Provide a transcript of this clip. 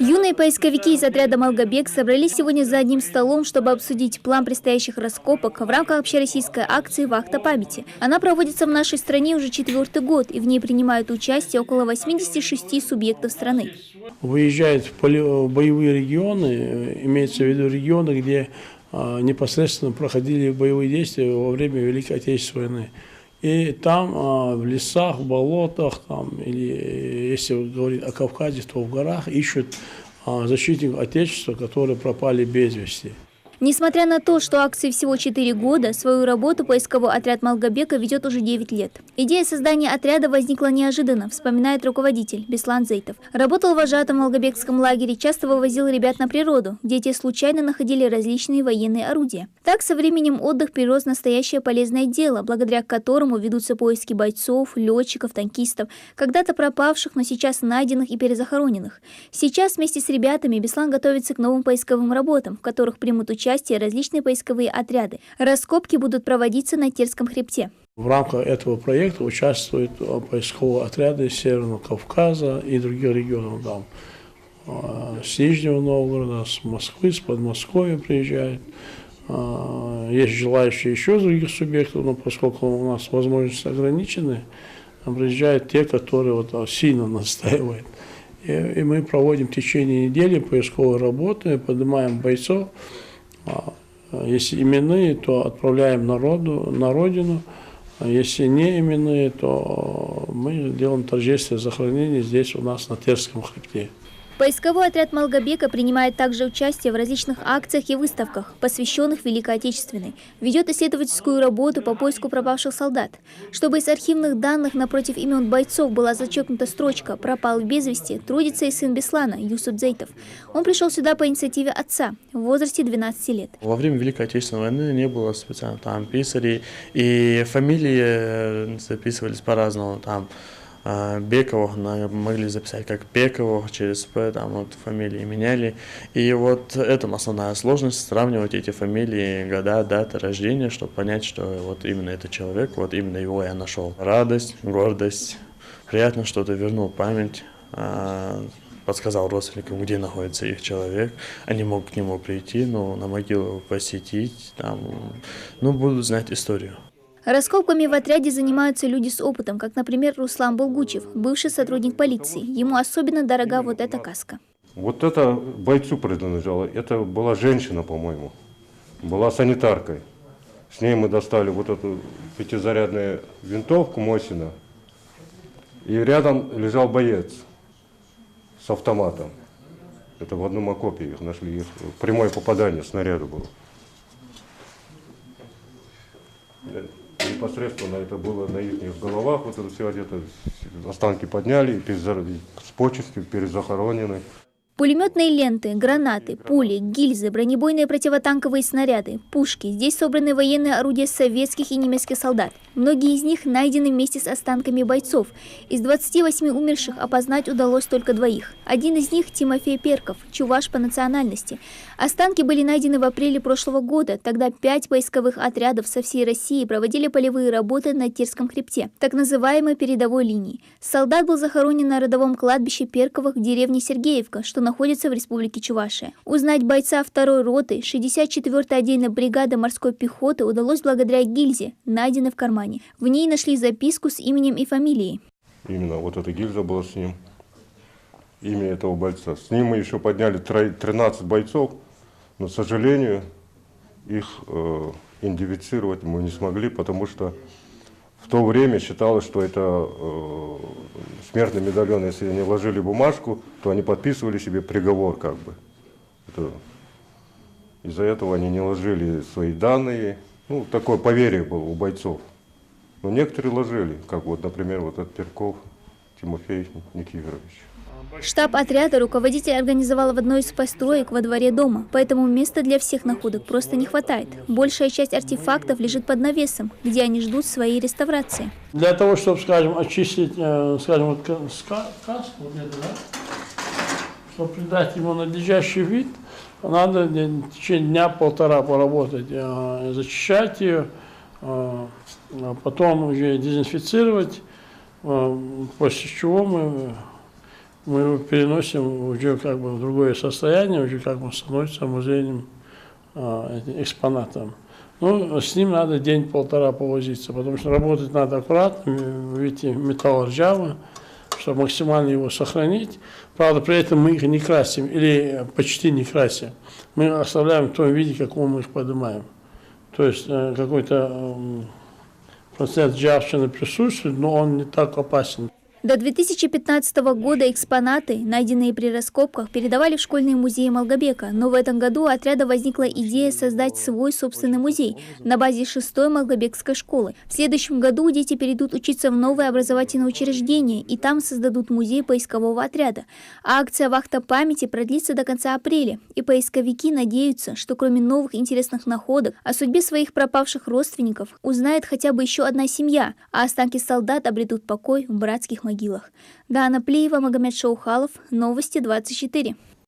Юные поисковики из отряда «Малгобек» собрались сегодня за одним столом, чтобы обсудить план предстоящих раскопок в рамках общероссийской акции «Вахта памяти». Она проводится в нашей стране уже 4-й год, и в ней принимают участие около 86 субъектов страны. Выезжают в боевые регионы, имеется в виду регионы, где непосредственно проходили боевые действия во время Великой Отечественной войны. И там, в лесах, в болотах, или если говорить о Кавказе, то в горах ищут защитников Отечества, которые пропали без вести. Несмотря на то, что акции всего 4 года, свою работу поисковой отряд «Малгобека» ведет уже 9 лет. Идея создания отряда возникла неожиданно, вспоминает руководитель Беслан Зейтов. Работал вожатым в Малгобекском лагере, часто вывозил ребят на природу, где те случайно находили различные военные орудия. Так со временем отдых перерос в настоящее полезное дело, благодаря которому ведутся поиски бойцов, летчиков, танкистов, когда-то пропавших, но сейчас найденных и перезахороненных. Сейчас вместе с ребятами Беслан готовится к новым поисковым работам, в которых примут участие различные поисковые отряды. Раскопки будут проводиться на Терском хребте. В рамках этого проекта участвуют поисковые отряды Северного Кавказа и других регионов. С Нижнего Новгорода, с Москвы, с Подмосковья приезжают. Есть желающие еще из других субъектов, но поскольку у нас возможности ограничены, приезжают те, которые сильно настаивают. И мы проводим в течение недели поисковые работы, поднимаем бойцов. Если именные, то отправляем на родину. Если не именные, то мы делаем торжественное захоронение здесь у нас на Терском хребте. Поисковой отряд «Малгобека» принимает также участие в различных акциях и выставках, посвященных Великой Отечественной. Ведет исследовательскую работу по поиску пропавших солдат. Чтобы из архивных данных напротив имен бойцов была зачеркнута строчка «Пропал без вести», трудится и сын Беслана, Юсуп Зейтов. Он пришел сюда по инициативе отца в возрасте 12 лет. Во время Великой Отечественной войны не было специально там писарей, и фамилии записывались по-разному. Бековых могли записать как Бековых, через П, фамилии меняли. И вот это основная сложность, сравнивать эти фамилии, года, даты рождения, чтобы понять, что вот именно этот человек, вот именно его я нашел. Радость, гордость, приятно, что ты вернул память, подсказал родственникам, где находится их человек. Они могут к нему прийти, на могилу посетить, будут знать историю. Раскопками в отряде занимаются люди с опытом, как, например, Руслан Булгучев, бывший сотрудник полиции. Ему особенно дорога вот эта каска. Вот это бойцу принадлежало. Это была женщина, по-моему. Была санитаркой. С ней мы достали вот эту пятизарядную винтовку Мосина. И рядом лежал боец с автоматом. Это в одном окопе их нашли. Прямое попадание снаряда было. Непосредственно это было на их головах, вот это все где-то останки подняли, с почестью перезахоронены. Пулеметные ленты, гранаты, пули, гильзы, бронебойные противотанковые снаряды, пушки. Здесь собраны военные орудия советских и немецких солдат. Многие из них найдены вместе с останками бойцов. Из 28 умерших опознать удалось только 2. Один из них – Тимофей Перков, чуваш по национальности. Останки были найдены в апреле прошлого года. Тогда 5 поисковых отрядов со всей России проводили полевые работы на Терском хребте, так называемой передовой линии. Солдат был захоронен на родовом кладбище Перковых в деревне Сергеевка, что находится в республике Чувашия. Узнать бойца 2-й роты 64-й отдельной бригады морской пехоты удалось благодаря гильзе, найденной в кармане. В ней нашли записку с именем и фамилией. Именно вот эта гильза была с ним, имя этого бойца. С ним мы еще подняли 13 бойцов, но, к сожалению, их идентифицировать мы не смогли, потому что в то время считалось, что это смертный медальон, если они ложили бумажку, то они подписывали себе приговор Из-за этого они не ложили свои данные. Такое поверье было у бойцов. Но некоторые ложили, как например, этот Перков Тимофей Никифорович. Штаб отряда руководитель организовал в одной из построек во дворе дома, поэтому места для всех находок просто не хватает. Большая часть артефактов лежит под навесом, где они ждут своей реставрации. Для того, чтобы, очистить, каску, чтобы придать ему надлежащий вид, надо в течение дня-полтора поработать, зачищать ее, потом уже дезинфицировать, после чего мы мы его переносим уже как бы в другое состояние, уже как бы становится музейным экспонатом. Ну, с ним надо день-полтора повозиться, потому что работать надо аккуратно, видите, металл ржавый, чтобы максимально его сохранить. Правда, при этом мы их не красим или почти не красим. Мы оставляем в том виде, каком мы их поднимаем. То есть какой-то процент ржавчины присутствует, но он не так опасен. До 2015 года экспонаты, найденные при раскопках, передавали в школьные музеи Малгобека, но в этом году у отряда возникла идея создать свой собственный музей на базе 6-й Малгобекской школы. В следующем году дети перейдут учиться в новое образовательное учреждение, и там создадут музей поискового отряда. А акция «Вахта памяти» продлится до конца апреля, и поисковики надеются, что кроме новых интересных находок о судьбе своих пропавших родственников узнает хотя бы еще одна семья, а останки солдат обретут покой в братских могилах. Дана Плеева, Магомед Шаухалов, Новости 24.